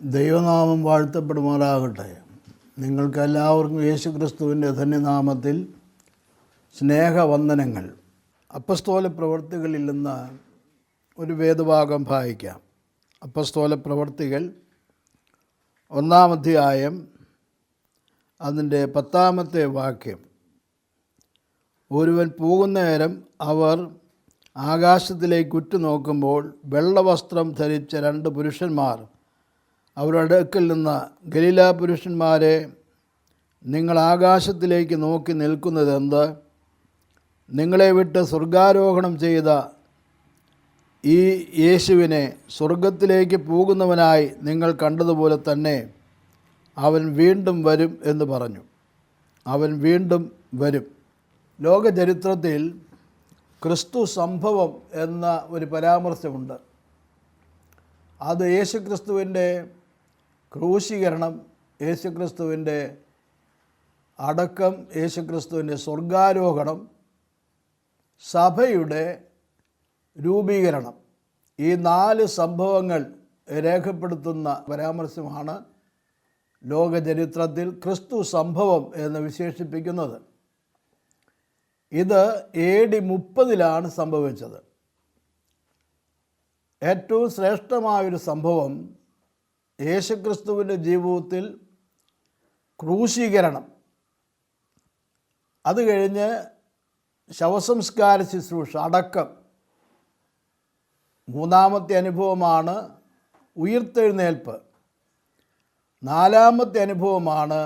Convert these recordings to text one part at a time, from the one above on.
ദൈവനാമം വാഴ്ത്തപ്പെടുമാറാകട്ടെ. നിങ്ങൾക്കെല്ലാവർക്കും യേശുക്രിസ്തുവിൻ്റെ ധന്യനാമത്തിൽ സ്നേഹവന്ദനങ്ങൾ. അപ്പസ്തോല പ്രവർത്തികളിൽ നിന്ന് ഒരു വേദഭാഗം വായിക്കാം. അപ്പസ്തോല പ്രവർത്തികൾ 1-ാം അധ്യായം അതിൻ്റെ 10-ാമത്തെ വാക്യം. ഒരുവൻ പോകുന്ന നേരം അവർ ആകാശത്തിലേക്ക് ഉറ്റുനോക്കുമ്പോൾ വെള്ളവസ്ത്രം ധരിച്ച 2 പുരുഷന്മാർ അവരുടെ അടുക്കൽ നിന്ന്, ഗലീല പുരുഷന്മാരെ, നിങ്ങൾ ആകാശത്തിലേക്ക് നോക്കി നിൽക്കുന്നതെന്ത്? നിങ്ങളെ വിട്ട് സ്വർഗാരോഹണം ചെയ്ത ഈ യേശുവിനെ സ്വർഗത്തിലേക്ക് പോകുന്നവനായി നിങ്ങൾ കണ്ടതുപോലെ തന്നെ അവൻ വീണ്ടും വരും എന്ന് പറഞ്ഞു. അവൻ വീണ്ടും വരും. ലോകചരിത്രത്തിൽ ക്രിസ്തു സംഭവം എന്ന ഒരു പരാമർശമുണ്ട്. അത് യേശുക്രിസ്തുവിൻ്റെ ക്രൂശീകരണം, യേശുക്രിസ്തുവിൻ്റെ അടക്കം, യേശുക്രിസ്തുവിൻ്റെ സ്വർഗാരോഹണം, സഭയുടെ രൂപീകരണം, ഈ 4 സംഭവങ്ങൾ രേഖപ്പെടുത്തുന്ന പരാമർശമാണ് ലോകചരിത്രത്തിൽ ക്രിസ്തു സംഭവം എന്ന് വിശേഷിപ്പിക്കുന്നത്. ഇത് AD 30 സംഭവിച്ചത്. ഏറ്റവും ശ്രേഷ്ഠമായൊരു സംഭവം യേശുക്രിസ്തുവിൻ്റെ ജീവിതത്തിൽ ക്രൂശീകരണം, അത് കഴിഞ്ഞ് ശവസംസ്കാര ശുശ്രൂഷ, അടക്കം. 3-ാമത്തെ അനുഭവമാണ് ഉയിർത്തെഴുന്നേൽപ്പ്. 4-ാമത്തെ അനുഭവമാണ്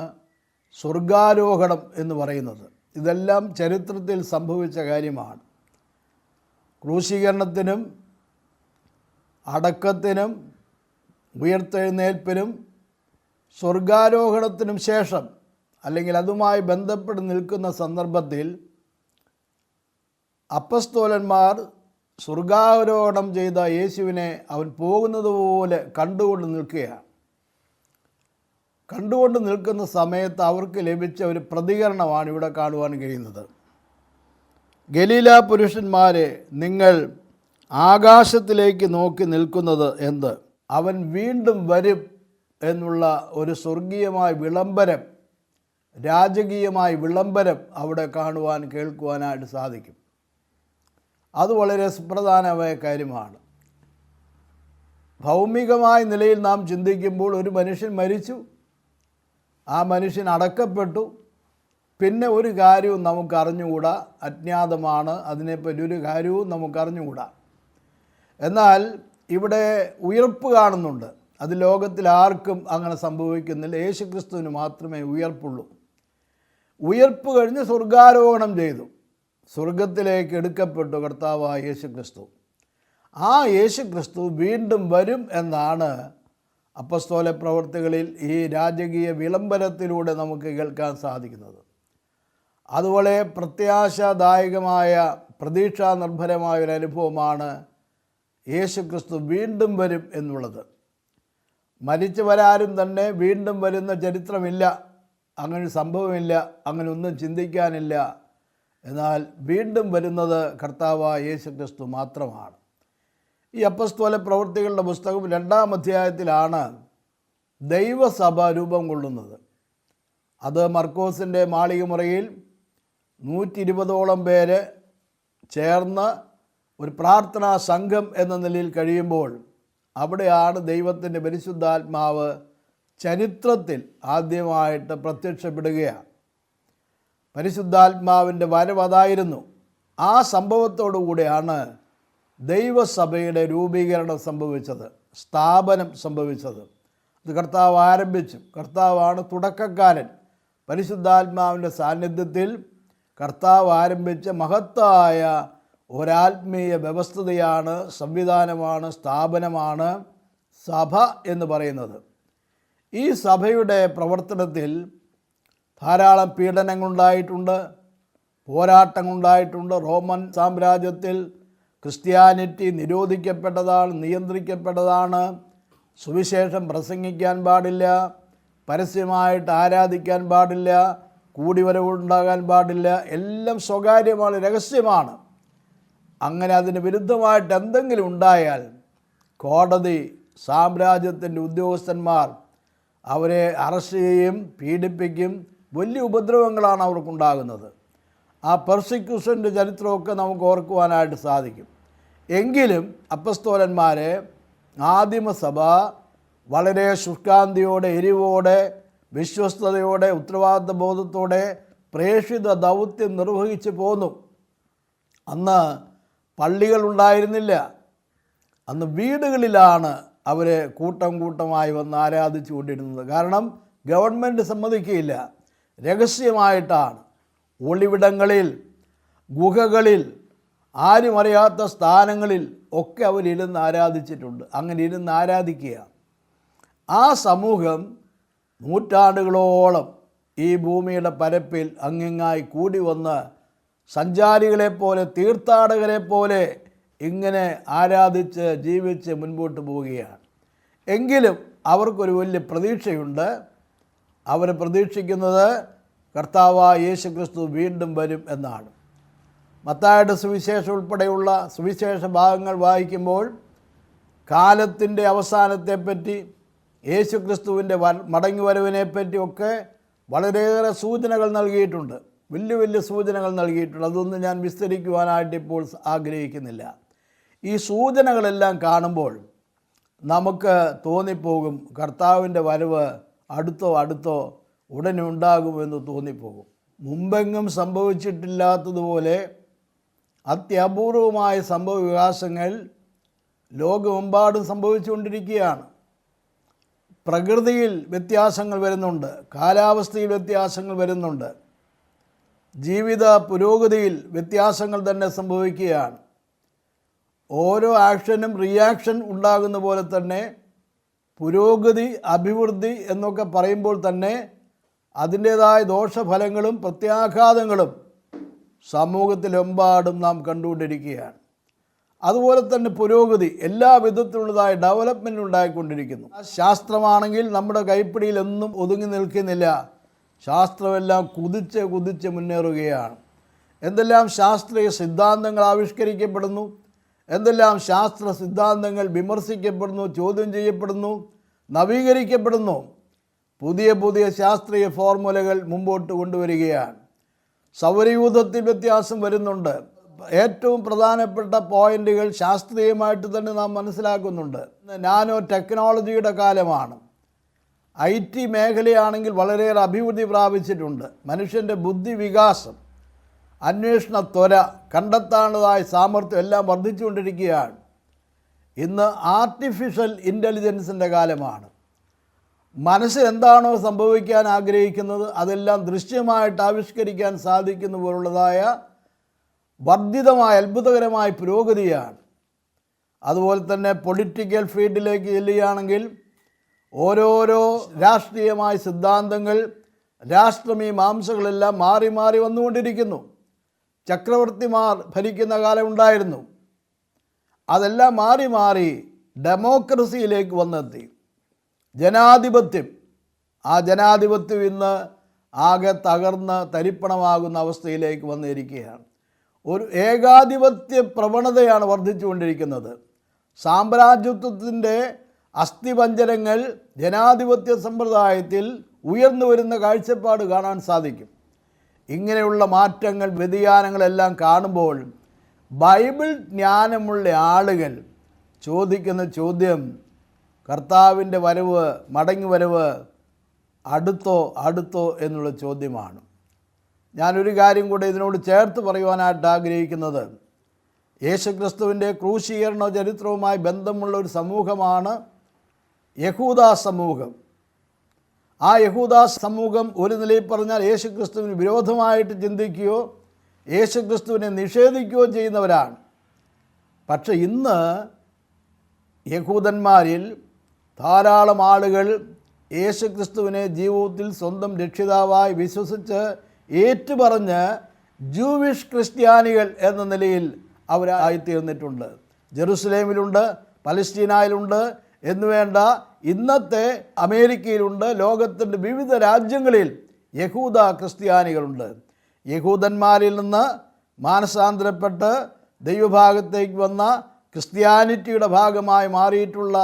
സ്വർഗാരോഹണം എന്ന് പറയുന്നത്. ഇതെല്ലാം ചരിത്രത്തിൽ സംഭവിച്ച കാര്യമാണ്. ക്രൂശീകരണത്തിനും അടക്കത്തിനും ഉയിർത്തെഴുന്നേൽപ്പിനും സ്വർഗാരോഹണത്തിനും ശേഷം, അല്ലെങ്കിൽ അതുമായി ബന്ധപ്പെട്ട് നിൽക്കുന്ന സന്ദർഭത്തിൽ അപ്പസ്തോലന്മാർ സ്വർഗാരോഹണം ചെയ്ത യേശുവിനെ അവൻ പോകുന്നത് പോലെ കണ്ടുകൊണ്ട് നിൽക്കുകയാണ്. കണ്ടുകൊണ്ട് നിൽക്കുന്ന സമയത്ത് അവർക്ക് ലഭിച്ച ഒരു പ്രതികരണമാണ് ഇവിടെ കാണുവാൻ കഴിയുന്നത്. ഗലീല പുരുഷന്മാരെ, നിങ്ങൾ ആകാശത്തിലേക്ക് നോക്കി നിൽക്കുന്നത് എന്ത്? അവൻ വീണ്ടും വരും എന്നുള്ള ഒരു സ്വർഗീയമായ വിളംബരം, രാജകീയമായ വിളംബരം അവിടെ കാണുവാൻ, കേൾക്കുവാനായിട്ട് സാധിക്കും. അത് വളരെ സുപ്രധാനമായ കാര്യമാണ്. ഭൗമികമായ നിലയിൽ നാം ചിന്തിക്കുമ്പോൾ ഒരു മനുഷ്യൻ മരിച്ചു, ആ മനുഷ്യൻ അടക്കപ്പെട്ടു, പിന്നെ ഒരു കാര്യവും നമുക്കറിഞ്ഞുകൂടാ, അജ്ഞാതമാണ്, അതിനെപ്പറ്റി ഒരു കാര്യവും നമുക്കറിഞ്ഞുകൂടാ. എന്നാൽ ഇവിടെ ഉയർപ്പ് കാണുന്നുണ്ട്. അത് ലോകത്തിൽ ആർക്കും അങ്ങനെ സംഭവിക്കുന്നില്ല. യേശുക്രിസ്തുവിന് മാത്രമേ ഉയർപ്പുള്ളൂ. ഉയർപ്പ് കഴിഞ്ഞ് സ്വർഗാരോഹണം ചെയ്തു, സ്വർഗത്തിലേക്ക് എടുക്കപ്പെട്ടു കർത്താവായ യേശുക്രിസ്തു. ആ യേശുക്രിസ്തു വീണ്ടും വരും എന്നാണ് അപ്പസ്തോല പ്രവർത്തികളിൽ ഈ രാജകീയ വിളംബരത്തിലൂടെ നമുക്ക് കേൾക്കാൻ സാധിക്കുന്നത്. അതുപോലെ പ്രത്യാശാദായകമായ, പ്രതീക്ഷാനിർഭരമായ ഒരു അനുഭവമാണ് യേശുക്രിസ്തു വീണ്ടും വരും എന്നുള്ളത്. മരിച്ചവരാരും തന്നെ വീണ്ടും വരുന്ന ചരിത്രമില്ല, അങ്ങനെ സംഭവമില്ല, അങ്ങനെ ഒന്നും ചിന്തിക്കാനില്ല. എന്നാൽ വീണ്ടും വരുന്നത് കർത്താവായ യേശുക്രിസ്തു മാത്രമാണ്. ഈ അപ്പസ്തോല പ്രവൃത്തികളുടെ പുസ്തകം 2-ാം അധ്യായത്തിലാണ് ദൈവസഭ രൂപം കൊള്ളുന്നത്. അത് മർക്കോസിൻ്റെ മാളികമുറിയിൽ 120ഓളം പേര് ചേർന്ന് ഒരു പ്രാർത്ഥനാ സംഘം എന്ന നിലയിൽ കഴിയുമ്പോൾ അവിടെയാണ് ദൈവത്തിൻ്റെ പരിശുദ്ധാത്മാവ് ചരിത്രത്തിൽ ആദ്യമായിട്ട് പ്രത്യക്ഷപ്പെടുകയാണ്. പരിശുദ്ധാത്മാവിൻ്റെ വരവ് അതായിരുന്നു. ആ സംഭവത്തോടു കൂടെയാണ് ദൈവസഭയുടെ രൂപീകരണം സംഭവിച്ചത്, സ്ഥാപനം സംഭവിച്ചത്. അത് കർത്താവ് ആരംഭിച്ചു. കർത്താവാണ് തുടക്കക്കാരൻ. പരിശുദ്ധാത്മാവിൻ്റെ സാന്നിധ്യത്തിൽ കർത്താവ് ആരംഭിച്ച മഹത്തായ ഒരാത്മീയ വ്യവസ്ഥതയാണ്, സംവിധാനമാണ്, സ്ഥാപനമാണ് സഭ എന്ന് പറയുന്നത്. ഈ സഭയുടെ പ്രവർത്തനത്തിൽ ധാരാളം പീഡനങ്ങളുണ്ടായിട്ടുണ്ട്, പോരാട്ടങ്ങളുണ്ടായിട്ടുണ്ട്. റോമൻ സാമ്രാജ്യത്തിൽ ക്രിസ്ത്യാനിറ്റി നിരോധിക്കപ്പെട്ടതാണ്, നിയന്ത്രിക്കപ്പെട്ടതാണ്. സുവിശേഷം പ്രസംഗിക്കാൻ പാടില്ല, പരസ്യമായിട്ട് ആരാധിക്കാൻ പാടില്ല, കൂടിവരവുണ്ടാകാൻ പാടില്ല, എല്ലാം സ്വകാര്യമാണ്, രഹസ്യമാണ്. അങ്ങനെ അതിന് വിരുദ്ധമായിട്ട് എന്തെങ്കിലും ഉണ്ടായാൽ കോടതി സാമ്രാജ്യത്തിൻ്റെ ഉദ്യോഗസ്ഥന്മാർ അവരെ അറസ്റ്റ് ചെയ്യും, പീഡിപ്പിക്കും, വലിയ ഉപദ്രവങ്ങളാണ് അവർക്കുണ്ടാകുന്നത്. ആ പെർസിക്യൂഷൻ്റെ ചരിത്രമൊക്കെ നമുക്ക് ഓർക്കുവാനായിട്ട് സാധിക്കും. എങ്കിലും അപ്പസ്തോലന്മാരെ ആദിമസഭ വളരെ ശുഷ്കാന്തിയോടെ, എരിവോടെ, വിശ്വസ്തയോടെ, ഉത്തരവാദിത്ത ബോധത്തോടെ പ്രേക്ഷിത ദൗത്യം നിർവഹിച്ചു പോന്നു. അന്ന് പള്ളികളുണ്ടായിരുന്നില്ല. അന്ന് വീടുകളിലാണ് അവരെ കൂട്ടം കൂട്ടമായി വന്ന് ആരാധിച്ചു കൊണ്ടിരുന്നത്. കാരണം ഗവൺമെൻറ് സമ്മതിക്കുകയില്ല. രഹസ്യമായിട്ടാണ് ഒളിവിടങ്ങളിൽ, ഗുഹകളിൽ, ആരും അറിയാത്ത സ്ഥാനങ്ങളിൽ ഒക്കെ അവരിരുന്ന് ആരാധിച്ചിട്ടുണ്ട്. അങ്ങനെ ഇരുന്ന് ആരാധിക്കുക. ആ സമൂഹം നൂറ്റാണ്ടുകളോളം ഈ ഭൂമിയുടെ പരപ്പിൽ അങ്ങിങ്ങായി കൂടി വന്ന് സഞ്ചാരികളെപ്പോലെ, തീർത്ഥാടകരെപ്പോലെ ഇങ്ങനെ ആരാധിച്ച് ജീവിച്ച് മുൻപോട്ട് പോവുകയാണ്. എങ്കിലും അവർക്കൊരു വലിയ പ്രതീക്ഷയുണ്ട്. അവർ പ്രതീക്ഷിക്കുന്നത് കർത്താവായ യേശുക്രിസ്തു വീണ്ടും വരും എന്നാണ്. മത്തായിയുടെ സുവിശേഷം ഉൾപ്പെടെയുള്ള സുവിശേഷ ഭാഗങ്ങൾ വായിക്കുമ്പോൾ കാലത്തിൻ്റെ അവസാനത്തെപ്പറ്റി, യേശുക്രിസ്തുവിൻ്റെ മടങ്ങിവരവിനെപ്പറ്റിയൊക്കെ വളരെയേറെ സൂചനകൾ നൽകിയിട്ടുണ്ട്. വലിയ വലിയ സൂചനകൾ നൽകിയിട്ടുണ്ട്. അതൊന്നും ഞാൻ വിസ്തരിക്കുവാനായിട്ട് ഇപ്പോൾ ആഗ്രഹിക്കുന്നില്ല. ഈ സൂചനകളെല്ലാം കാണുമ്പോൾ നമുക്ക് തോന്നിപ്പോകും കർത്താവിൻ്റെ വരവ് അടുത്തോ ഉടനെ ഉണ്ടാകുമെന്ന് തോന്നിപ്പോകും. മുമ്പെങ്ങും സംഭവിച്ചിട്ടില്ലാത്തതുപോലെ അത്യപൂർവമായ സംഭവ വികാസങ്ങൾ ലോകമെമ്പാടും സംഭവിച്ചുകൊണ്ടിരിക്കുകയാണ്. പ്രകൃതിയിൽ വ്യത്യാസങ്ങൾ വരുന്നുണ്ട്, കാലാവസ്ഥയിൽ വ്യത്യാസങ്ങൾ വരുന്നുണ്ട്, ജീവിത പുരോഗതിയിൽ വ്യത്യാസങ്ങൾ തന്നെ സംഭവിക്കുകയാണ്. ഓരോ ആക്ഷനും റിയാക്ഷൻ ഉണ്ടാകുന്ന പോലെ തന്നെ പുരോഗതി, അഭിവൃദ്ധി എന്നൊക്കെ പറയുമ്പോൾ തന്നെ അതിൻ്റേതായ ദോഷഫലങ്ങളും പ്രത്യാഘാതങ്ങളും സമൂഹത്തിലെമ്പാടും നാം കണ്ടുകൊണ്ടിരിക്കുകയാണ്. അതുപോലെ തന്നെ പുരോഗതി, എല്ലാ വിധത്തിലുള്ളതായ ഡെവലപ്മെൻറ്റ് ഉണ്ടായിക്കൊണ്ടിരിക്കുന്നു. ശാസ്ത്രമാണെങ്കിൽ നമ്മുടെ കൈപ്പിടിയിൽ എന്നും ഒതുങ്ങി നിൽക്കുന്നില്ല. ശാസ്ത്രമെല്ലാം കുതിച്ച് മുന്നേറുകയാണ്. എന്തെല്ലാം ശാസ്ത്രീയ സിദ്ധാന്തങ്ങൾ ആവിഷ്കരിക്കപ്പെടുന്നു, എന്തെല്ലാം ശാസ്ത്ര സിദ്ധാന്തങ്ങൾ വിമർശിക്കപ്പെടുന്നു, ചോദ്യം ചെയ്യപ്പെടുന്നു, നവീകരിക്കപ്പെടുന്നു. പുതിയ ശാസ്ത്രീയ ഫോർമുലകൾ മുമ്പോട്ട് കൊണ്ടുവരികയാണ്. സൗരയൂഥത്തിൽ വ്യത്യാസം വരുന്നുണ്ട്. ഏറ്റവും പ്രധാനപ്പെട്ട പോയിന്റുകൾ ശാസ്ത്രീയമായിട്ട് തന്നെ നാം മനസ്സിലാക്കുന്നുണ്ട്. നാനോ ടെക്നോളജിയുടെ കാലമാണ്. IT മേഖലയാണെങ്കിൽ വളരെയേറെ അഭിവൃദ്ധി പ്രാപിച്ചിട്ടുണ്ട്. മനുഷ്യൻ്റെ ബുദ്ധി വികാസം, അന്വേഷണ ത്വര, കണ്ടെത്താനുള്ളതായ സാമർഥ്യം എല്ലാം വർദ്ധിച്ചുകൊണ്ടിരിക്കുകയാണ്. ഇന്ന് ആർട്ടിഫിഷ്യൽ ഇൻ്റലിജൻസിൻ്റെ കാലമാണ്. മനസ്സിൽ എന്താണോ സംഭവിക്കാൻ ആഗ്രഹിക്കുന്നത് അതെല്ലാം ദൃശ്യമായിട്ട് ആവിഷ്കരിക്കാൻ സാധിക്കുന്ന പോലുള്ളതായ വർദ്ധിതമായ അത്ഭുതകരമായ പുരോഗതിയാണ്. അതുപോലെ തന്നെ പൊളിറ്റിക്കൽ ഫീൽഡിലേക്ക് ചെല്ലുകയാണെങ്കിൽ ഓരോരോ രാഷ്ട്രീയമായ സിദ്ധാന്തങ്ങൾ, രാഷ്ട്രമീമാംസകളെല്ലാം മാറി വന്നുകൊണ്ടിരിക്കുന്നു. ചക്രവർത്തിമാർ ഭരിക്കുന്ന കാലമുണ്ടായിരുന്നു. അതെല്ലാം മാറി ഡെമോക്രസിയിലേക്ക് വന്നെത്തി. ജനാധിപത്യം, ആ ജനാധിപത്യം ഇന്ന് ആകെ തകർന്ന് തരിപ്പണമാകുന്ന അവസ്ഥയിലേക്ക് വന്നിരിക്കുകയാണ്. ഒരു ഏകാധിപത്യ പ്രവണതയാണ് വർദ്ധിച്ചുകൊണ്ടിരിക്കുന്നത്. സാമ്രാജ്യത്വത്തിൻ്റെ അസ്ഥിപഞ്ജരങ്ങൾ ജനാധിപത്യ സമ്പ്രദായത്തിൽ ഉയർന്നു വരുന്ന കാഴ്ചപ്പാട് കാണാൻ സാധിക്കും. ഇങ്ങനെയുള്ള മാറ്റങ്ങൾ, വ്യതിയാനങ്ങളെല്ലാം കാണുമ്പോൾ ബൈബിൾ ജ്ഞാനമുള്ള ആളുകൾ ചോദിക്കുന്ന ചോദ്യം കർത്താവിൻ്റെ വരവ്, മടങ്ങിവരവ് അടുത്തോ എന്നുള്ള ചോദ്യമാണ്. ഞാനൊരു കാര്യം കൂടെ ഇതിനോട് ചേർത്ത് പറയുവാനായിട്ട് ആഗ്രഹിക്കുന്നത്, യേശുക്രിസ്തുവിൻ്റെ ക്രൂശീകരണ ചരിത്രവുമായി ബന്ധമുള്ള ഒരു സമൂഹമാണ് യഹൂദാ സമൂഹം. ആ യഹൂദാ സമൂഹം ഒരു നിലയിൽ പറഞ്ഞാൽ യേശുക്രിസ്തുവിന് വിരോധമായിട്ട് ചിന്തിക്കുകയോ യേശുക്രിസ്തുവിനെ നിഷേധിക്കുകയോ ചെയ്യുന്നവരാണ്. പക്ഷെ ഇന്ന് യഹൂദന്മാരിൽ ധാരാളം ആളുകൾ യേശുക്രിസ്തുവിനെ ജീവിതത്തിൽ സ്വന്തം രക്ഷിതാവായി വിശ്വസിച്ച് ഏറ്റുപറഞ്ഞ് ജൂവിഷ് ക്രിസ്ത്യാനികൾ എന്ന നിലയിൽ അവരായിത്തീർന്നിട്ടുണ്ട്. ജെറുസലേമിലുണ്ട്, പലസ്തീനയിലുണ്ട് എന്നുവേണ്ട ഇന്നത്തെ അമേരിക്കയിലുണ്ട്, ലോകത്തിൻ്റെ വിവിധ രാജ്യങ്ങളിൽ യഹൂദ ക്രിസ്ത്യാനികളുണ്ട്. യഹൂദന്മാരിൽ നിന്ന് മാനസാന്തരപ്പെട്ട് ദൈവഭാഗത്തേക്ക് വന്ന ക്രിസ്ത്യാനിറ്റിയുടെ ഭാഗമായി മാറിയിട്ടുള്ള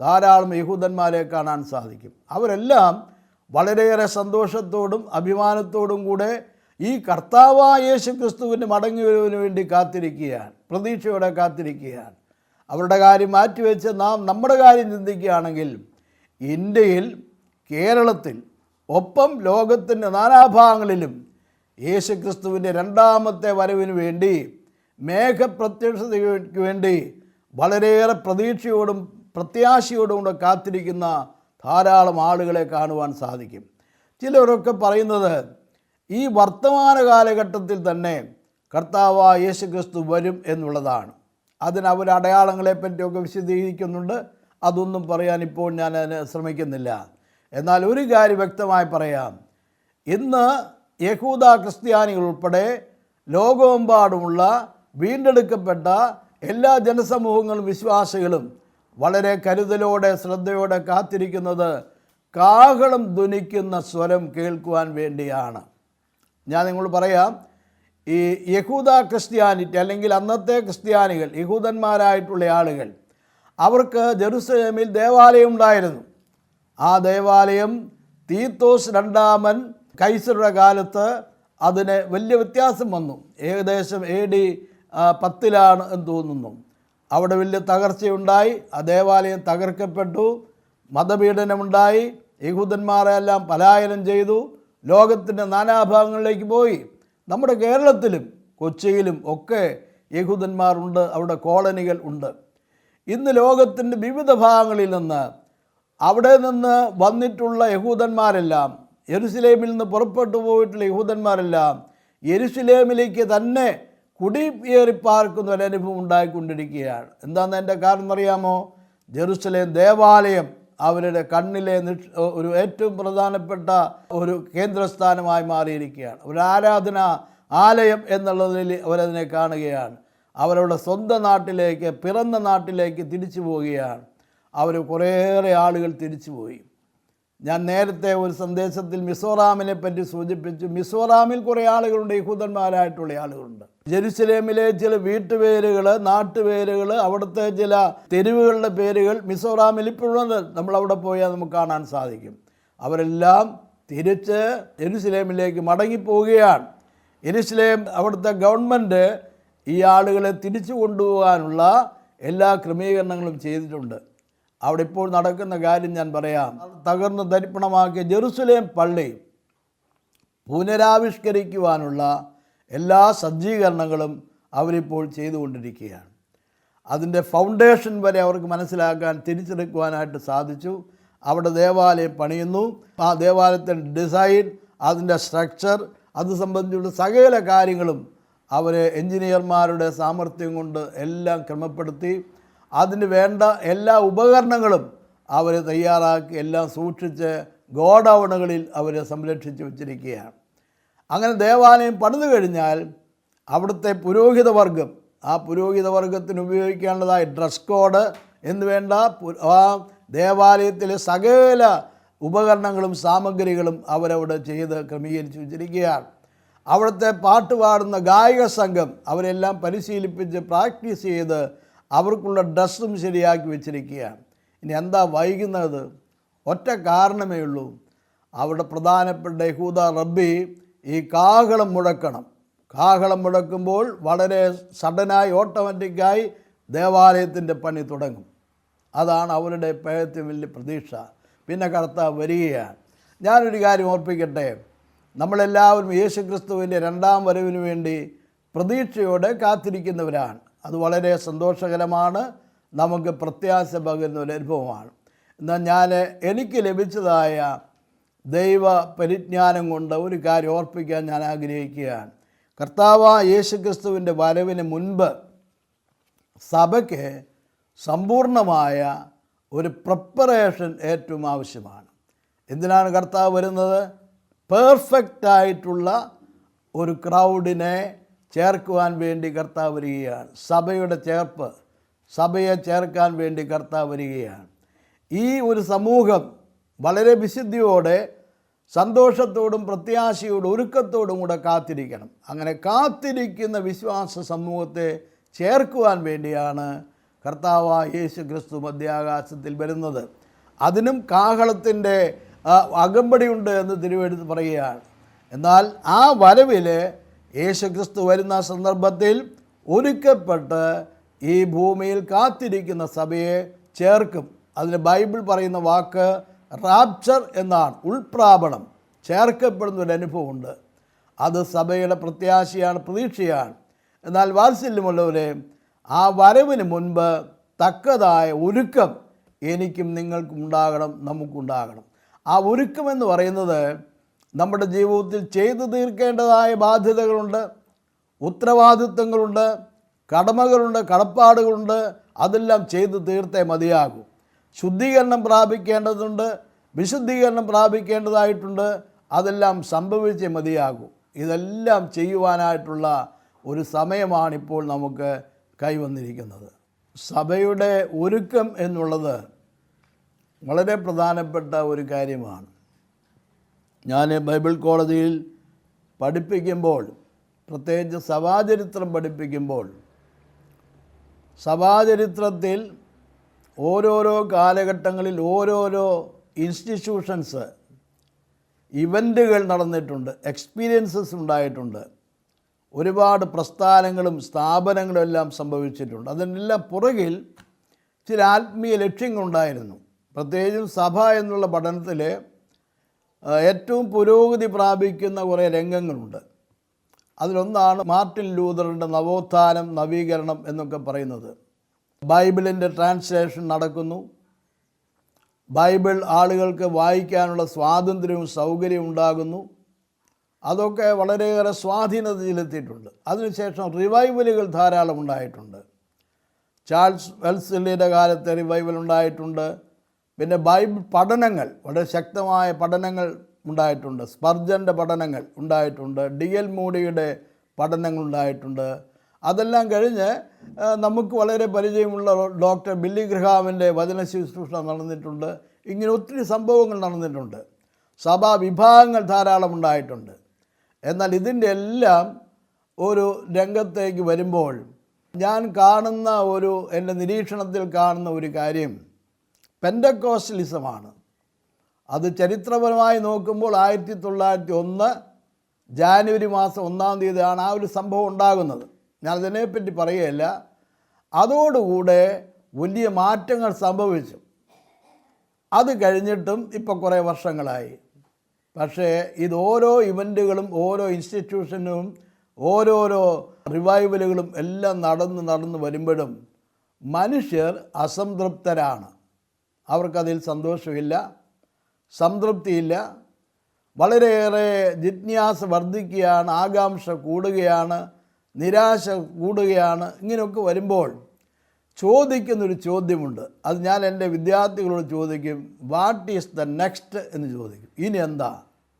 ധാരാളം യഹൂദന്മാരെ കാണാൻ സാധിക്കും. അവരെല്ലാം വളരെയേറെ സന്തോഷത്തോടും അഭിമാനത്തോടും കൂടെ ഈ കർത്താവായ യേശു ക്രിസ്തുവിൻ്റെ മടങ്ങിവരവിന് വേണ്ടി കാത്തിരിക്കുകയാണ്, പ്രതീക്ഷയോടെ കാത്തിരിക്കുകയാണ്. അവരുടെ കാര്യം മാറ്റിവെച്ച് നാം നമ്മുടെ കാര്യം ചിന്തിക്കുകയാണെങ്കിൽ ഇന്ത്യയിൽ, കേരളത്തിൽ, ഒപ്പം ലോകത്തിൻ്റെ നാനാഭാഗങ്ങളിലും യേശു ക്രിസ്തുവിൻ്റെ രണ്ടാമത്തെ വരവിന് വേണ്ടി, മേഘപ്രത്യക്ഷതയ്ക്ക് വേണ്ടി വളരെയേറെ പ്രതീക്ഷയോടും പ്രത്യാശയോടും കൂടെ കാത്തിരിക്കുന്ന ധാരാളം ആളുകളെ കാണുവാൻ സാധിക്കും. ചിലരൊക്കെ പറയുന്നത് ഈ വർത്തമാന കാലഘട്ടത്തിൽ തന്നെ കർത്താവായ യേശു ക്രിസ്തു വരും എന്നുള്ളതാണ്. അതിന് അവർ അടയാളങ്ങളെ പറ്റിയൊക്കെ വിശദീകരിക്കുന്നുണ്ട്. അതൊന്നും പറയാൻ ഇപ്പോൾ ഞാൻ ശ്രമിക്കുന്നില്ല. എന്നാൽ ഒരു കാര്യം വ്യക്തമായി പറയാം. ഇന്ന് യഹൂദ ക്രിസ്ത്യാനികൾ ഉൾപ്പെടെ ലോകമെമ്പാടുമുള്ള വീണ്ടെടുക്കപ്പെട്ട എല്ലാ ജനസമൂഹങ്ങളും വിശ്വാസികളും വളരെ കരുതലോടെ ശ്രദ്ധയോടെ കാത്തിരിക്കുന്നത് കാഹളം ധ്വനിക്കുന്ന സ്വരം കേൾക്കുവാൻ വേണ്ടിയാണ്. ഞാൻ നിങ്ങളോട് പറയാം, ഈ യഹൂദ ക്രിസ്ത്യാനിറ്റി അല്ലെങ്കിൽ അന്നത്തെ ക്രിസ്ത്യാനികൾ, യഹൂദന്മാരായിട്ടുള്ള ആളുകൾ, അവർക്ക് ജെറുസലേമിൽ ദേവാലയം ഉണ്ടായിരുന്നു. ആ ദേവാലയം തീത്തോസ് രണ്ടാമൻ കൈസറുടെ കാലത്ത് അതിന് വലിയ വ്യത്യാസം വന്നു. ഏകദേശം AD 10 എന്ന് തോന്നുന്നു. അവിടെ വലിയ തകർച്ചയുണ്ടായി. ആ ദേവാലയം തകർക്കപ്പെട്ടു, മതപീഡനമുണ്ടായി, യഹൂദന്മാരെല്ലാം പലായനം ചെയ്തു, ലോകത്തിൻ്റെ നാനാഭാഗങ്ങളിലേക്ക് പോയി. നമ്മുടെ കേരളത്തിലും കൊച്ചിയിലും ഒക്കെ യഹൂദന്മാരുണ്ട്, അവിടെ കോളനികൾ ഉണ്ട്. ഇന്ന് ലോകത്തിൻ്റെ വിവിധ ഭാഗങ്ങളിൽ നിന്ന് അവിടെ നിന്ന് വന്നിട്ടുള്ള യഹൂദന്മാരെല്ലാം, യെരുശലേമിൽ നിന്ന് പുറപ്പെട്ടു പോയിട്ടുള്ള യഹൂദന്മാരെല്ലാം യെരുശലേമിലേക്ക് തന്നെ കുടിയേറി പാർക്കുന്ന ഒരനുഭവം ഉണ്ടായിക്കൊണ്ടിരിക്കുകയാണ്. എന്താണെന്ന് എൻ്റെ കാരണം അറിയാമോ? ജെറുസലേം ദേവാലയം അവരുടെ കണ്ണിലെ ഒരു ഏറ്റവും പ്രധാനപ്പെട്ട ഒരു കേന്ദ്രസ്ഥാനമായി മാറിയിരിക്കുകയാണ്. ഒരു ആരാധന ആലയം എന്നുള്ളതിൽ അവരതിനെ കാണുകയാണ്. അവരുടെ സ്വന്തം നാട്ടിലേക്ക്, പിറന്ന നാട്ടിലേക്ക് തിരിച്ചു പോവുകയാണ്. അവർ കുറേയേറെ ആളുകൾ തിരിച്ചുപോയി. ഞാൻ നേരത്തെ ഒരു സന്ദേശത്തിൽ മിസോറാമിനെ പറ്റി സൂചിപ്പിച്ചു. മിസോറാമിൽ കുറേ ആളുകളുണ്ട്, യഹൂദന്മാരായിട്ടുള്ള ആളുകളുണ്ട്. ജെറുസലേമിലെ ചില വീട്ടുപേരുകൾ, നാട്ടുപേരുകൾ, അവിടുത്തെ ചില തെരുവുകളുടെ പേരുകൾ മിസോറാമിൽ ഇപ്പോഴുണ്ട്. നമ്മളവിടെ പോയാൽ നമുക്ക് കാണാൻ സാധിക്കും. അവരെല്ലാം തിരിച്ച് യെരുശലേമിലേക്ക് മടങ്ങിപ്പോവുകയാണ്. യെരുശലേം അവിടുത്തെ ഗവൺമെൻറ് ഈ ആളുകളെ തിരിച്ചു കൊണ്ടുപോകാനുള്ള എല്ലാ ക്രമീകരണങ്ങളും ചെയ്തിട്ടുണ്ട്. അവിടെ ഇപ്പോൾ നടക്കുന്ന കാര്യം ഞാൻ പറയാം. തകർന്ന് തരിപ്പണമാക്കിയ ജെറുസലേം പള്ളി പുനരാവിഷ്കരിക്കുവാനുള്ള എല്ലാ സജ്ജീകരണങ്ങളും അവരിപ്പോൾ ചെയ്തുകൊണ്ടിരിക്കുകയാണ്. അതിൻ്റെ ഫൗണ്ടേഷൻ വരെ അവർക്ക് മനസ്സിലാക്കാൻ, തിരിച്ചെടുക്കുവാനായിട്ട് സാധിച്ചു. അവിടെ ദേവാലയം പണിയുന്നു. ആ ദേവാലയത്തിൻ്റെ ഡിസൈൻ, അതിൻ്റെ സ്ട്രക്ചർ, അത് സംബന്ധിച്ചുള്ള സകല കാര്യങ്ങളും അവർ എൻജിനീയർമാരുടെ സാമർഥ്യം കൊണ്ട് എല്ലാം ക്രമപ്പെടുത്തി. അതിന് വേണ്ട എല്ലാ ഉപകരണങ്ങളും അവർ തയ്യാറാക്കി, എല്ലാം സൂക്ഷിച്ച് ഗോഡൗണുകളിൽ അവർ സംരക്ഷിച്ച് വച്ചിരിക്കുകയാണ്. അങ്ങനെ ദേവാലയം പണിതു കഴിഞ്ഞാൽ അവിടുത്തെ പുരോഹിതവർഗം, ആ പുരോഹിതവർഗത്തിന് ഉപയോഗിക്കാനുള്ളതായ ഡ്രസ് കോഡ് എന്ന് വേണ്ട ആ ദേവാലയത്തിലെ സകല ഉപകരണങ്ങളും സാമഗ്രികളും അവരവിടെ ചെയ്ത് ക്രമീകരിച്ച് വച്ചിരിക്കുകയാണ്. അവിടുത്തെ പാട്ട് പാടുന്ന ഗായക സംഘം അവരെല്ലാം പരിശീലിപ്പിച്ച് പ്രാക്ടീസ് ചെയ്ത് അവർക്കുള്ള ഡ്രസ്സും ശരിയാക്കി വെച്ചിരിക്കുകയാണ്. ഇനി എന്താ വൈകുന്നത്? ഒറ്റ കാരണമേ ഉള്ളൂ. അവിടെ പ്രധാനപ്പെട്ട യഹൂദ റബ്ബി ഈ കാഹളം മുഴക്കണം. കാഹളം മുഴക്കുമ്പോൾ വളരെ സഡനായി, ഓട്ടോമാറ്റിക്കായി ദേവാലയത്തിൻ്റെ പണി തുടങ്ങും. അതാണ് അവരുടെ ഏറ്റവും വലിയ പ്രതീക്ഷ. പിന്നെ കർത്താവ് വരികയാണ്. ഞാനൊരു കാര്യം ഓർപ്പിക്കട്ടെ, നമ്മളെല്ലാവരും യേശുക്രിസ്തുവിൻ്റെ രണ്ടാം വരവിന് വേണ്ടി പ്രതീക്ഷയോടെ കാത്തിരിക്കുന്നവരാണ്. അത് വളരെ സന്തോഷകരമാണ്, നമുക്ക് പ്രത്യാശ പകരുന്ന ഒരു അനുഭവമാണ്. എന്നാൽ എനിക്ക് ലഭിച്ചതായ ദൈവ പരിജ്ഞാനം കൊണ്ട് ഒരു കാര്യം ഓർപ്പിക്കാൻ ഞാൻ ആഗ്രഹിക്കുകയാണ്. കർത്താവായ യേശുക്രിസ്തുവിൻ്റെ വരവിന് മുൻപ് സഭയ്ക്ക് സമ്പൂർണമായ ഒരു പ്രിപ്പറേഷൻ ഏറ്റവും ആവശ്യമാണ്. എന്തിനാണ് കർത്താവ് വരുന്നത്? പെർഫെക്റ്റായിട്ടുള്ള ഒരു ക്രൗഡിനെ ചേർക്കുവാൻ വേണ്ടി കർത്താവ് വരികയാണ്. സഭയുടെ ചേർപ്പ്, സഭയെ ചേർക്കാൻ വേണ്ടി കർത്താവ് വരികയാണ്. ഈ ഒരു സമൂഹം വളരെ വിശുദ്ധിയോടെ, സന്തോഷത്തോടും പ്രത്യാശയോടും ഒരുക്കത്തോടും കൂടെ കാത്തിരിക്കണം. അങ്ങനെ കാത്തിരിക്കുന്ന വിശ്വാസ സമൂഹത്തെ ചേർക്കുവാൻ വേണ്ടിയാണ് കർത്താവായ യേശു ക്രിസ്തു മധ്യാകാശത്തിൽ വരുന്നത്. അതിനും കാഹളത്തിൻ്റെ അകമ്പടിയുണ്ട് എന്ന് തിരുവെഴുത്ത് പറയുകയാണ്. എന്നാൽ ആ വരവിൽ യേശു ക്രിസ്തു വരുന്ന സന്ദർഭത്തിൽ ഒരുക്കപ്പെട്ട് ഈ ഭൂമിയിൽ കാത്തിരിക്കുന്ന സഭയെ ചേർക്കും. അതിന് ബൈബിൾ പറയുന്ന വാക്ക് റാപ്ചർ എന്നാണ്, ഉൾപ്രാപണം, ചേർക്കപ്പെടുന്നൊരു അനുഭവമുണ്ട്. അത് സഭയുടെ പ്രത്യാശയാണ്, പ്രതീക്ഷയാണ്. എന്നാൽ വാത്സല്യമുള്ളവരെ, ആ വരവിന് മുൻപ് തക്കതായ ഒരുക്കം എനിക്കും നിങ്ങൾക്കും ഉണ്ടാകണം, നമുക്കുണ്ടാകണം. ആ ഒരുക്കമെന്ന് പറയുന്നത് നമ്മുടെ ജീവിതത്തിൽ ചെയ്തു തീർക്കേണ്ടതായ ബാധ്യതകളുണ്ട്, ഉത്തരവാദിത്വങ്ങളുണ്ട്, കടമകളുണ്ട്, കടപ്പാടുകളുണ്ട്. അതെല്ലാം ചെയ്തു തീർത്തേ മതിയാകും. ശുദ്ധീകരണം പ്രാപിക്കേണ്ടതുണ്ട്, വിശുദ്ധീകരണം പ്രാപിക്കേണ്ടതായിട്ടുണ്ട്. അതെല്ലാം സംഭവിച്ചേ മതിയാകും. ഇതെല്ലാം ചെയ്യുവാനായിട്ടുള്ള ഒരു സമയമാണിപ്പോൾ നമുക്ക് കൈവന്നിരിക്കുന്നത്. സഭയുടെ ഒരുക്കം എന്നുള്ളത് വളരെ പ്രധാനപ്പെട്ട ഒരു കാര്യമാണ്. ഞാൻ ബൈബിൾ കോളേജിൽ പഠിപ്പിക്കുമ്പോൾ, പ്രത്യേകിച്ച് സഭാചരിത്രം പഠിപ്പിക്കുമ്പോൾ, സഭാചരിത്രത്തിൽ ഓരോരോ കാലഘട്ടങ്ങളിൽ ഓരോരോ ഇൻസ്റ്റിറ്റ്യൂഷൻസ്, ഇവൻറ്റുകൾ നടന്നിട്ടുണ്ട്, എക്സ്പീരിയൻസസ് ഉണ്ടായിട്ടുണ്ട്, ഒരുപാട് പ്രസ്ഥാനങ്ങളും സ്ഥാപനങ്ങളും എല്ലാം സംഭവിച്ചിട്ടുണ്ട്. അതിനെല്ലാം പുറകിൽ ചില ആത്മീയ ലക്ഷ്യങ്ങളുണ്ടായിരുന്നു. പ്രത്യേകിച്ചും സഭ എന്നുള്ള പഠനത്തിൽ ഏറ്റവും പുരോഗതി പ്രാപിക്കുന്ന കുറേ രംഗങ്ങളുണ്ട്. അതിലൊന്നാണ് മാർട്ടിൻ ലൂതറിൻ്റെ നവോത്ഥാനം, നവീകരണം എന്നൊക്കെ പറയുന്നത്. ബൈബിളിൻ്റെ ട്രാൻസ്ലേഷൻ നടക്കുന്നു. ബൈബിൾ ആളുകൾക്ക് വായിക്കാനുള്ള സ്വാതന്ത്ര്യവും സൗകര്യവും ഉണ്ടാകുന്നു. അതൊക്കെ വളരെയേറെ സ്വാധീനത ചെലുത്തിയിട്ടുണ്ട്. അതിനുശേഷം റിവൈവലുകൾ ധാരാളം ഉണ്ടായിട്ടുണ്ട്. ചാൾസ് വെൽസ്ലിയുടെ കാലത്ത് റിവൈവൽ ഉണ്ടായിട്ടുണ്ട്. പിന്നെ ബൈബിൾ പഠനങ്ങൾ, വളരെ ശക്തമായ പഠനങ്ങൾ ഉണ്ടായിട്ടുണ്ട്. സ്പർജൻ്റെ പഠനങ്ങൾ ഉണ്ടായിട്ടുണ്ട്. ഡി.എൽ. മൂഡിയുടെ പഠനങ്ങൾ ഉണ്ടായിട്ടുണ്ട്. അതെല്ലാം കഴിഞ്ഞ് നമുക്ക് വളരെ പരിചയമുള്ള ഡോക്ടർ ബില്ലി ഗ്രഹാമിൻ്റെ വചന ശുശ്രൂഷ നടന്നിട്ടുണ്ട്. ഇങ്ങനെ ഒത്തിരി സംഭവങ്ങൾ നടന്നിട്ടുണ്ട്. സഭാ വിഭാഗങ്ങൾ ധാരാളം ഉണ്ടായിട്ടുണ്ട്. എന്നാൽ ഇതിൻ്റെ എല്ലാം ഒരു രംഗത്തേക്ക് വരുമ്പോൾ ഞാൻ കാണുന്ന എൻ്റെ നിരീക്ഷണത്തിൽ കാണുന്ന ഒരു കാര്യം പെന്തക്കോസ്റ്റലിസമാണ്. അത് ചരിത്രപരമായി നോക്കുമ്പോൾ 1901 ജാനുവരി മാസം 1-ാം തീയതിയാണ് ആ ഒരു സംഭവം ഉണ്ടാകുന്നത്. ഞാനതിനെപ്പറ്റി പറയുകയല്ല. അതോടുകൂടെ വലിയ മാറ്റങ്ങൾ സംഭവിച്ചു. അത് കഴിഞ്ഞിട്ടും ഇപ്പോൾ കുറേ വർഷങ്ങളായി. പക്ഷേ ഇത് ഓരോ ഇവൻറ്റുകളും ഓരോ ഇൻസ്റ്റിറ്റ്യൂഷനും ഓരോരോ റിവൈവലുകളും എല്ലാം നടന്ന് വരുമ്പോഴും മനുഷ്യർ അസംതൃപ്തരാണ്. അവർക്കതിൽ സന്തോഷമില്ല, സംതൃപ്തിയില്ല. വളരെയേറെ ജിജ്ഞാസ വർദ്ധിക്കുകയാണ്, ആകാംക്ഷ കൂടുകയാണ്, നിരാശ കൂടുകയാണ്. ഇങ്ങനെയൊക്കെ വരുമ്പോൾ ചോദിക്കുന്നൊരു ചോദ്യമുണ്ട്. അത് ഞാൻ എൻ്റെ വിദ്യാർത്ഥികളോട് ചോദിക്കും, വാട്ട് ഈസ് ദ നെക്സ്റ്റ് എന്ന് ചോദിക്കും. ഇനി എന്താ?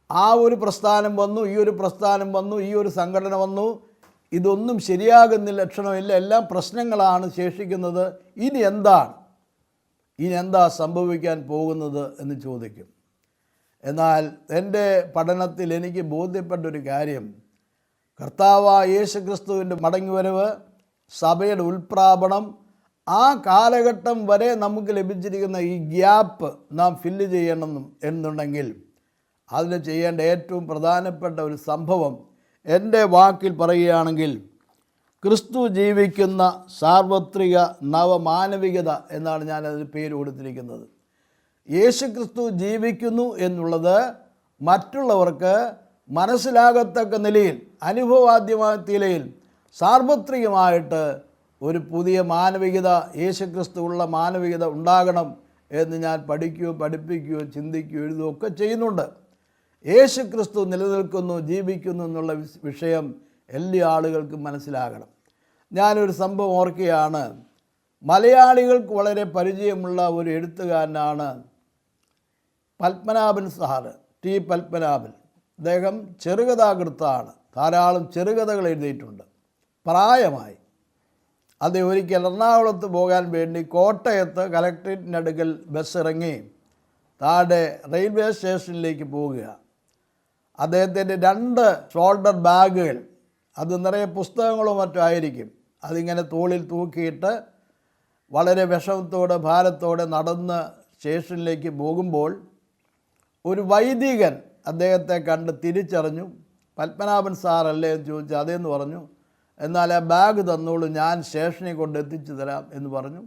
ആ ഒരു പ്രസ്ഥാനം വന്നു, ഈ ഒരു പ്രസ്ഥാനം വന്നു, ഈ ഒരു സംഘടന വന്നു, ഇതൊന്നും ശരിയാകുന്ന ലക്ഷണമില്ല, എല്ലാം പ്രശ്നങ്ങളാണ് ശേഷിക്കുന്നത്. ഇനി എന്താണ്? ഇനി എന്താ സംഭവിക്കാൻ പോകുന്നത് എന്ന് ചോദിക്കും. എന്നാൽ എൻ്റെ പഠനത്തിൽ എനിക്ക് ബോധ്യപ്പെട്ടൊരു കാര്യം, കർത്താവായ യേശു ക്രിസ്തുവിൻ്റെ മടങ്ങിവരവ്, സഭയുടെ ഉൽപ്രാപണം, ആ കാലഘട്ടം വരെ നമുക്ക് ലഭിച്ചിരിക്കുന്ന ഈ ഗ്യാപ്പ് നാം ഫില്ല് ചെയ്യണം എന്നുണ്ടെങ്കിൽ അതിന് ചെയ്യേണ്ട ഏറ്റവും പ്രധാനപ്പെട്ട ഒരു സംഭവം, എൻ്റെ വാക്കിൽ പറയുകയാണെങ്കിൽ, ക്രിസ്തു ജീവിക്കുന്ന സാർവത്രിക നവമാനവികത എന്നാണ് ഞാനതിന് പേര് കൊടുത്തിരിക്കുന്നത്. യേശു ക്രിസ്തു ജീവിക്കുന്നു എന്നുള്ളത് മറ്റുള്ളവർക്ക് മനസ്സിലാകത്തക്ക നിലയിൽ, അനുഭവാദ്യമായ നിലയിൽ സാർവത്രികമായിട്ട് ഒരു പുതിയ മാനവികത, യേശുക്രിസ്തുവുള്ള മാനവികത ഉണ്ടാകണം എന്ന് ഞാൻ പഠിക്കുകയോ പഠിപ്പിക്കുകയോ ചിന്തിക്കുകയോ എഴുതുകയോ ഒക്കെ ചെയ്യുന്നുണ്ട്. യേശുക്രിസ്തു നിലനിൽക്കുന്നു, ജീവിക്കുന്നു എന്നുള്ള വിഷയം എല്ലാ ആളുകൾക്കും മനസ്സിലാകണം. ഞാനൊരു സംഭവം ഓർക്കുകയാണ്. മലയാളികൾക്ക് വളരെ പരിചയമുള്ള ഒരു എഴുത്തുകാരനാണ് പത്മനാഭൻ സാറ്, ടി പത്മനാഭൻ. അദ്ദേഹം ചെറുകഥാകൃത്താണ്, ധാരാളം ചെറുകഥകൾ എഴുതിയിട്ടുണ്ട്. പ്രായമായി അദ്ദേഹം ഒരിക്കൽ എറണാകുളത്ത് പോകാൻ വേണ്ടി കോട്ടയത്ത് കലക്ട്രേറ്റിനടുക്കൽ ബസ് ഇറങ്ങി താഴെ റെയിൽവേ സ്റ്റേഷനിലേക്ക് പോവുക. അദ്ദേഹത്തിൻ്റെ 2 ഷോൾഡർ ബാഗുകൾ, അത് നിറയെ പുസ്തകങ്ങളോ മറ്റോ ആയിരിക്കും, അതിങ്ങനെ തോളിൽ തൂക്കിയിട്ട് വളരെ വിഷമത്തോടെ ഭാരത്തോടെ നടന്ന് സ്റ്റേഷനിലേക്ക് പോകുമ്പോൾ ഒരു വൈദികൻ അദ്ദേഹത്തെ കണ്ട് തിരിച്ചറിഞ്ഞു. പത്മനാഭൻ സാറല്ലേ എന്ന് ചോദിച്ചു. അതേന്ന് പറഞ്ഞു. എന്നാൽ ആ ബാഗ് തന്നോളൂ, ഞാൻ സ്റ്റേഷനിൽ കൊണ്ട് എത്തിച്ചു തരാം എന്ന് പറഞ്ഞു.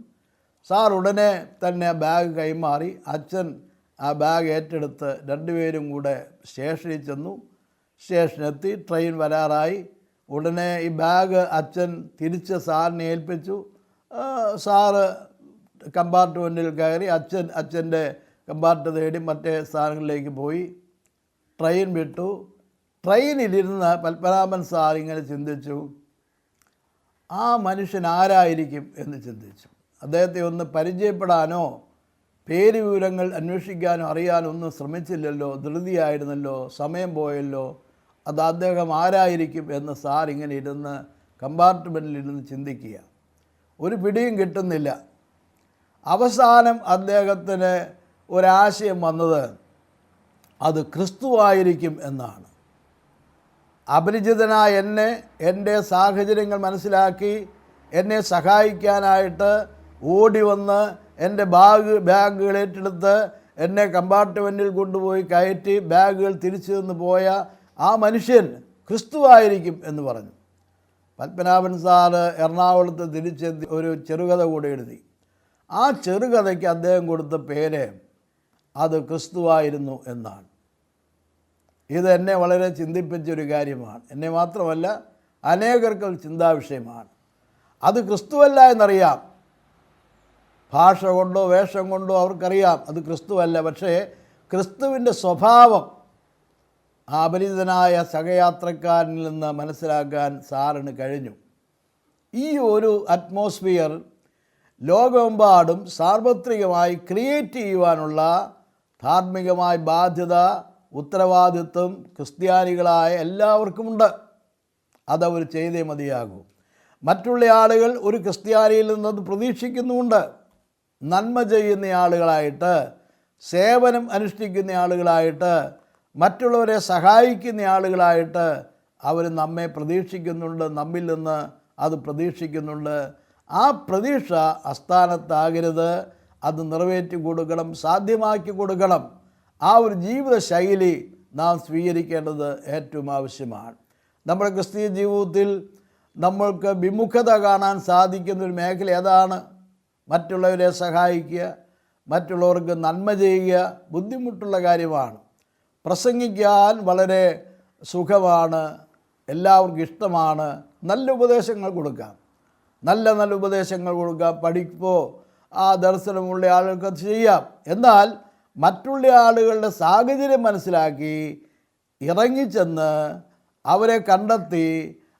സാർ ഉടനെ തന്നെ ആ ബാഗ് കൈമാറി. അച്ഛൻ ആ ബാഗ് ഏറ്റെടുത്ത് രണ്ടുപേരും കൂടെ സ്റ്റേഷനിൽ ചെന്നു. സ്റ്റേഷനെത്തി. ട്രെയിൻ വരാറായി. ഉടനെ ഈ ബാഗ് അച്ഛൻ തിരിച്ച് സാറിനെ ഏൽപ്പിച്ചു. സാറ് കമ്പാർട്ട്മെൻറ്റിൽ കയറി. അച്ഛൻ്റെ കമ്പാർട്ട് തേടി മറ്റേ സ്ഥാനങ്ങളിലേക്ക് പോയി. ട്രെയിൻ വിട്ടു. ട്രെയിനിലിരുന്ന് പത്മനാഭൻ സാർ ഇങ്ങനെ ചിന്തിച്ചു, ആ മനുഷ്യൻ ആരായിരിക്കും എന്ന് ചിന്തിച്ചു. അദ്ദേഹത്തെ ഒന്ന് പരിചയപ്പെടാനോ പേര് വിവരങ്ങൾ അന്വേഷിക്കാനോ അറിയാനോ ഒന്നും ശ്രമിച്ചില്ലല്ലോ. ധൃതിയായിരുന്നല്ലോ, സമയം പോയല്ലോ. അത് അദ്ദേഹം ആരായിരിക്കും എന്ന് സാർ ഇങ്ങനെ ഇരുന്ന് കമ്പാർട്ട്മെൻറ്റിലിരുന്ന് ചിന്തിക്കുക. ഒരു പിടിയും കിട്ടുന്നില്ല. അവസാനം അദ്ദേഹത്തിന് ഒരാശയം വന്നത് അത് ക്രിസ്തുവായിരിക്കും എന്നാണ്. അപരിചിതനായ എന്നെ, എൻ്റെ സാഹചര്യങ്ങൾ മനസ്സിലാക്കി എന്നെ സഹായിക്കാനായിട്ട് ഓടി വന്ന് എൻ്റെ ബാഗുകൾ ഏറ്റെടുത്ത് എന്നെ കമ്പാർട്ട്മെൻറ്റിൽ കൊണ്ടുപോയി കയറ്റി ബാഗുകൾ തിരിച്ചു തന്നു പോയ ആ മനുഷ്യൻ ക്രിസ്തുവായിരിക്കും എന്ന് പറഞ്ഞു. പത്മനാഭൻ സാറ് എറണാകുളത്ത് തിരിച്ചെത്തി ഒരു ചെറുകഥ കൂടെ എഴുതി. ആ ചെറുകഥയ്ക്ക് അദ്ദേഹം കൊടുത്ത പേര് അത് ക്രിസ്തുവായിരുന്നു എന്നാണ്. ഇത് എന്നെ വളരെ ചിന്തിപ്പിച്ചൊരു കാര്യമാണ്. എന്നെ മാത്രമല്ല, അനേകർക്ക് ചിന്താവിഷയമാണ്. അത് ക്രിസ്തുവല്ല എന്നറിയാം. ഭാഷ കൊണ്ടോ വേഷം കൊണ്ടോ അവർക്കറിയാം അത് ക്രിസ്തുവല്ല. പക്ഷേ ക്രിസ്തുവിൻ്റെ സ്വഭാവം ആ അപരിചിതനായ സഹയാത്രക്കാരനിൽ നിന്ന് മനസ്സിലാക്കാൻ സാറിന് കഴിഞ്ഞു. ഈ ഒരു അറ്റ്മോസ്ഫിയർ ലോകമെമ്പാടും സാർവത്രികമായി ക്രിയേറ്റ് ചെയ്യുവാനുള്ള ധാർമ്മികമായ ബാധ്യത, ഉത്തരവാദിത്വം ക്രിസ്ത്യാനികളായ എല്ലാവർക്കുമുണ്ട്. അതവർ ചെയ്തേ മതിയാകൂ. മറ്റുള്ള ആളുകൾ ഒരു ക്രിസ്ത്യാനിയിൽ നിന്നത് പ്രതീക്ഷിക്കുന്നുമുണ്ട്. നന്മ ചെയ്യുന്ന ആളുകളായിട്ട്, സേവനം അനുഷ്ഠിക്കുന്ന ആളുകളായിട്ട്, മറ്റുള്ളവരെ സഹായിക്കുന്ന ആളുകളായിട്ട് അവർ നമ്മെ പ്രതീക്ഷിക്കുന്നുണ്ട്. നമ്മിൽ നിന്ന് അത് പ്രതീക്ഷിക്കുന്നുണ്ട്. ആ പ്രതീക്ഷ അസ്ഥാനത്താകരുത്. അത് നിറവേറ്റി കൊടുക്കണം, സാധ്യമാക്കി കൊടുക്കണം. ആ ഒരു ജീവിത ശൈലി നാം സ്വീകരിക്കേണ്ടത് ഏറ്റവും ആവശ്യമാണ്. നമ്മുടെ ക്രിസ്തീയ ജീവിതത്തിൽ നമ്മൾക്ക് വിമുഖത കാണാൻ സാധിക്കുന്നൊരു മേഖല ഏതാണ്? മറ്റുള്ളവരെ സഹായിക്കുക, മറ്റുള്ളവർക്ക് നന്മ ചെയ്യുക ബുദ്ധിമുട്ടുള്ള കാര്യമാണ്. പ്രസംഗിക്കാൻ വളരെ സുഖമാണ്, എല്ലാവർക്കും ഇഷ്ടമാണ്. നല്ല ഉപദേശങ്ങൾ കൊടുക്കാം, നല്ല നല്ല ഉപദേശങ്ങൾ കൊടുക്കാം. പഠിപ്പോ ആ ദർശനമുള്ള ആളുകൾക്ക് അത് ചെയ്യാം. എന്നാൽ മറ്റുള്ള ആളുകളുടെ സാഹചര്യം മനസ്സിലാക്കി ഇറങ്ങിച്ചെന്ന് അവരെ കണ്ടെത്തി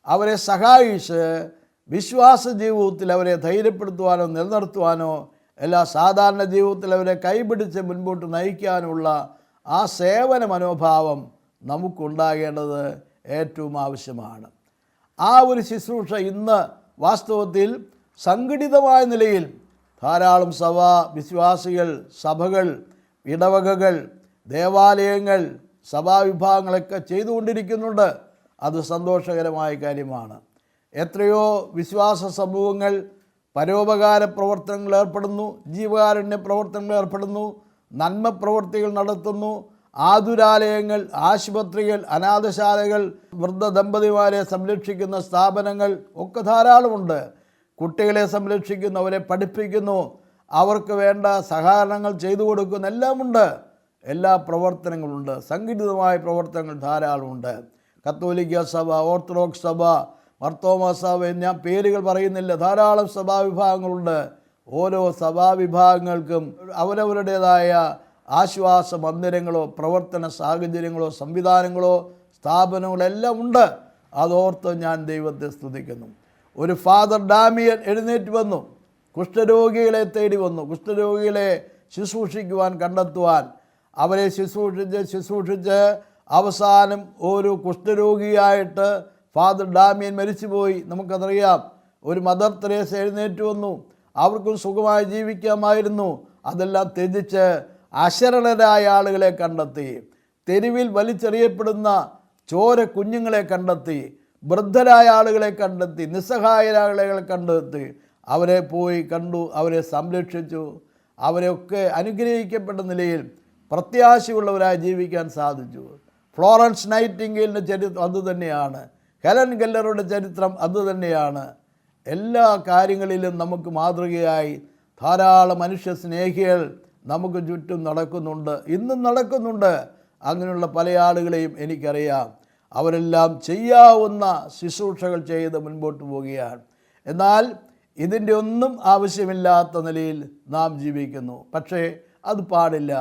അവരെ സഹായിച്ച് വിശ്വാസ ജീവിതത്തിൽ അവരെ ധൈര്യപ്പെടുത്തുവാനോ നിലനിർത്തുവാനോ എല്ലാ സാധാരണ ജീവിതത്തിൽ അവരെ കൈപിടിച്ച് മുൻപോട്ട് നയിക്കാനുള്ള ആ സേവന മനോഭാവം നമുക്കുണ്ടാകേണ്ടത് ഏറ്റവും ആവശ്യമാണ്. ആ ഒരു ശുശ്രൂഷ ഇന്ന് വാസ്തവത്തിൽ സംഘടിതമായ നിലയിൽ ധാരാളം വിശ്വാസികൾ, സഭകൾ, ഇടവകകൾ, ദേവാലയങ്ങൾ, സഭാവിഭാഗങ്ങളൊക്കെ ചെയ്തുകൊണ്ടിരിക്കുന്നുണ്ട്. അത് സന്തോഷകരമായ കാര്യമാണ്. എത്രയോ വിശ്വാസ സമൂഹങ്ങൾ പരോപകാര പ്രവർത്തനങ്ങളിൽ ഏർപ്പെടുന്നു, ജീവകാരുണ്യ പ്രവർത്തനങ്ങളിൽ ഏർപ്പെടുന്നു, നന്മ പ്രവർത്തികൾ നടത്തുന്നു. ആതുരാലയങ്ങൾ, ആശുപത്രികൾ, അനാഥശാലകൾ, വൃദ്ധ ദമ്പതിമാരെ സംരക്ഷിക്കുന്ന സ്ഥാപനങ്ങൾ ഒക്കെ ധാരാളമുണ്ട്. കുട്ടികളെ സംരക്ഷിക്കുന്നു, അവരെ പഠിപ്പിക്കുന്നു, അവർക്ക് വേണ്ട സഹകരണങ്ങൾ ചെയ്തു കൊടുക്കുന്ന എല്ലാമുണ്ട്. എല്ലാ പ്രവർത്തനങ്ങളുണ്ട്. സംഘടിതമായ പ്രവർത്തനങ്ങൾ ധാരാളമുണ്ട്. കത്തോലിക്ക സഭ, ഓർത്തഡോക്സ് സഭ, മർത്തോമാ സഭ, ഞാൻ പേരുകൾ പറയുന്നില്ല, ധാരാളം സഭാവിഭാഗങ്ങളുണ്ട്. ഓരോ സഭാവിഭാഗങ്ങൾക്കും അവരവരുടേതായ ആശ്വാസ മന്ദിരങ്ങളോ പ്രവർത്തന സാഹചര്യങ്ങളോ സംവിധാനങ്ങളോ സ്ഥാപനങ്ങളോ എല്ലാം ഉണ്ട്. അതോർത്ത് ഞാൻ ദൈവത്തെ സ്തുതിക്കുന്നു. ഒരു ഫാദർ ഡാമിയൻ എഴുന്നേറ്റ് വന്നു, കുഷ്ഠരോഗികളെ തേടി വന്നു. കുഷ്ഠരോഗികളെ ശുശ്രൂഷിക്കുവാൻ, കണ്ടെത്തുവാൻ, അവരെ ശുശ്രൂഷിച്ച് അവസാനം ഒരു കുഷ്ഠരോഗിയായിട്ട് ഫാദർ ഡാമിയൻ മരിച്ചുപോയി. നമുക്കതറിയാം. ഒരു മദർ തെരേസ എഴുന്നേറ്റ് വന്നു, അവർക്കും സുഖമായി ജീവിക്കാമായിരുന്നു. അതെല്ലാം ത്യജിച്ച് അശരണരായ ആളുകളെ കണ്ടെത്തി, തെരുവിൽ വലിച്ചെറിയപ്പെടുന്ന ചോര കുഞ്ഞുങ്ങളെ കണ്ടെത്തി, വൃദ്ധരായ ആളുകളെ കണ്ടെത്തി, നിസ്സഹായരായ ആളുകളെ കണ്ടെത്തി അവരെ പോയി കണ്ടു, അവരെ സംരക്ഷിച്ചു. അവരെയൊക്കെ അനുഗ്രഹിക്കപ്പെട്ട നിലയിൽ പ്രത്യാശയുള്ളവരായി ജീവിക്കാൻ സാധിച്ചു. ഫ്ലോറൻസ് നൈറ്റിംഗേലിൻ്റെ ചരിത്രം അതുതന്നെയാണ്. ഹെലൻ കെല്ലറുടെ ചരിത്രം അതുതന്നെയാണ്. എല്ലാ കാര്യങ്ങളിലും നമുക്ക് മാതൃകയായി ധാരാളം മനുഷ്യ സ്നേഹികൾ നമുക്ക് ചുറ്റും നടക്കുന്നുണ്ട്, ഇന്നും നടക്കുന്നുണ്ട്. അങ്ങനെയുള്ള പല ആളുകളെയും എനിക്കറിയാം. അവരെല്ലാം ചെയ്യാവുന്ന ശുശ്രൂഷകൾ ചെയ്ത് മുൻപോട്ട് പോവുകയാണ്. എന്നാൽ ഇതിൻ്റെ ഒന്നും ആവശ്യമില്ലാത്ത നിലയിൽ നാം ജീവിക്കുന്നു. പക്ഷേ അത് പാടില്ല.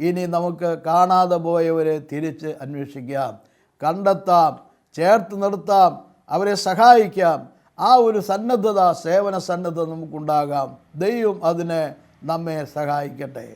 ഇനി നമുക്ക് കാണാതെ പോയവരെ തിരിച്ച് അന്വേഷിക്കാം, കണ്ടെത്താം, ചേർത്ത് നിർത്താം, അവരെ സഹായിക്കാം. ആ ഒരു സന്നദ്ധത, സേവന സന്നദ്ധത നമുക്കുണ്ടാകാം. ദൈവം അതിന് നമ്മെ സഹായിക്കട്ടെ.